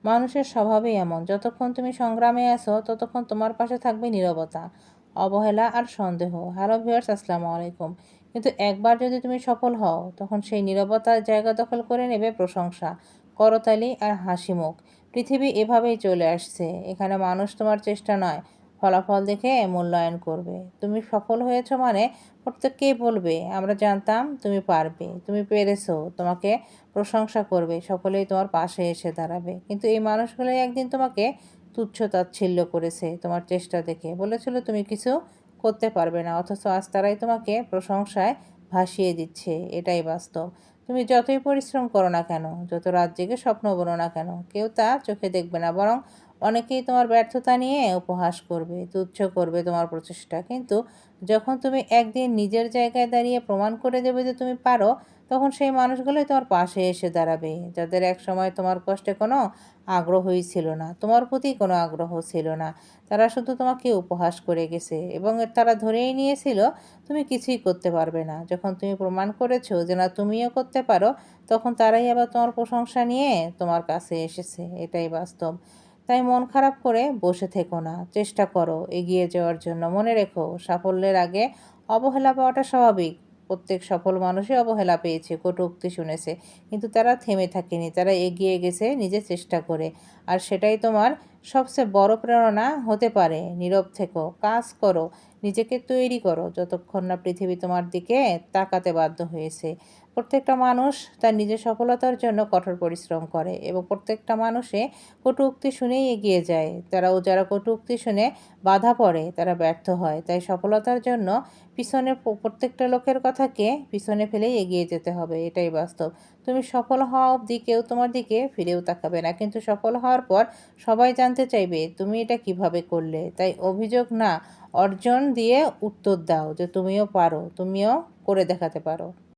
মানুষের স্বভাবই এমন, যতক্ষণ তুমি সংগ্রামে আছো ততক্ষণ তোমার পাশে থাকবে নীরবতা, অবহেলা আর সন্দেহ। হ্যালো ভিউয়ার্স, আসসালামু আলাইকুম। কিন্তু একবার যদি তুমি সফল হও, তখন সেই নীরবতার জায়গা দখল করে নেবে প্রশংসা, করতালি আর হাসি মুখ। পৃথিবী এভাবেই চলে আসছে। এখানে মানুষ তোমার চেষ্টা নয়, ফলাফল দেখে মূল্যায়ন করবে। তুমি সফল হয়েছো মানে প্রত্যেককেই বলবে, আমরা জানতাম তুমি পারবে, তুমি পেরেছো। তোমাকে প্রশংসা করবে, সকলেই তোমার পাশে এসে দাঁড়াবে। কিন্তু এই মানুষগুলোই একদিন তোমাকে তুচ্ছ তাচ্ছিল্য করেছে তোমার চেষ্টা দেখে, বলেছিল তুমি কিছু করতে পারবে না, অথচ আজ তারাই তোমাকে প্রশংসায় ভাসিয়ে দিচ্ছে। এটাই বাস্তব। তুমি যতই পরিশ্রম করো না কেন, যত রাত জেগে স্বপ্ন বোনো না কেন, কেউ তা চোখে দেখবে না। বরং অনেকেই তোমার ব্যর্থতা নিয়ে উপহাস করবে, তুচ্ছ করবে তোমার প্রচেষ্টা। কিন্তু যখন তুমি একদিন নিজের জায়গায় দাঁড়িয়ে প্রমাণ করে দেবে যে তুমি পারো, তখন সেই মানুষগুলোই তোমার পাশে এসে দাঁড়াবে, যাদের একসময় তোমার কষ্টে কোনো আগ্রহই ছিল না, তোমার প্রতি কোনো আগ্রহ ছিল না। তারা শুধু তোমাকে উপহাস করে গেছে এবং তারা ধরেই নিয়েছিল তুমি কিছুই করতে পারবে না। যখন তুমি প্রমাণ করেছো যে না, তুমিও করতে পারো, তখন তারাই আবার তোমার প্রশংসা নিয়ে তোমার কাছে এসেছে। এটাই বাস্তব। তাই মন খারাপ করে বসে থেকো না, চেষ্টা করো এগিয়ে যাওয়ার জন্য। মনে রেখো, সাফল্যের আগে অবহেলা পাওয়াটা স্বাভাবিক। প্রত্যেক সফল মানুষই অবহেলা পেয়েছে, কটূক্তি শুনেছে, কিন্তু তারা থেমে থাকেনি, তারা এগিয়ে গেছে নিজের চেষ্টা করে। আর সেটাই তোমার সবচেয়ে বড় প্রেরণা হতে পারে। নীরব থেকো, কাজ করো, নিজেকে তৈরি করো, যতক্ষণ না পৃথিবী তোমার দিকে তাকাতে বাধ্য হয়েছে। প্রত্যেকটা মানুষ তার নিজের সফলতার জন্য কঠোর পরিশ্রম করে এবং প্রত্যেকটা মানুষে কটূক্তি শুনেই এগিয়ে যায়। যারা কটূক্তি শুনে বাধা পড়ে, তারা ব্যর্থ হয়। তাই সফলতার জন্য প্রত্যেকটা লোকের কথাকে পিছনে ফেলেই এগিয়ে যেতে হবে। এটাই বাস্তব। তুমি সফল হওয়া অবধি কেউ তোমার দিকে ফিরেও তাকাবে না, কিন্তু সফল হওয়ার পর সবাই জানতে চাইবে তুমি এটা কিভাবে করলে। তাই অভিযোগ না, অর্জন দিয়ে উত্তর দাও যে তুমিও পারো, তুমিও করে দেখাতে পারো।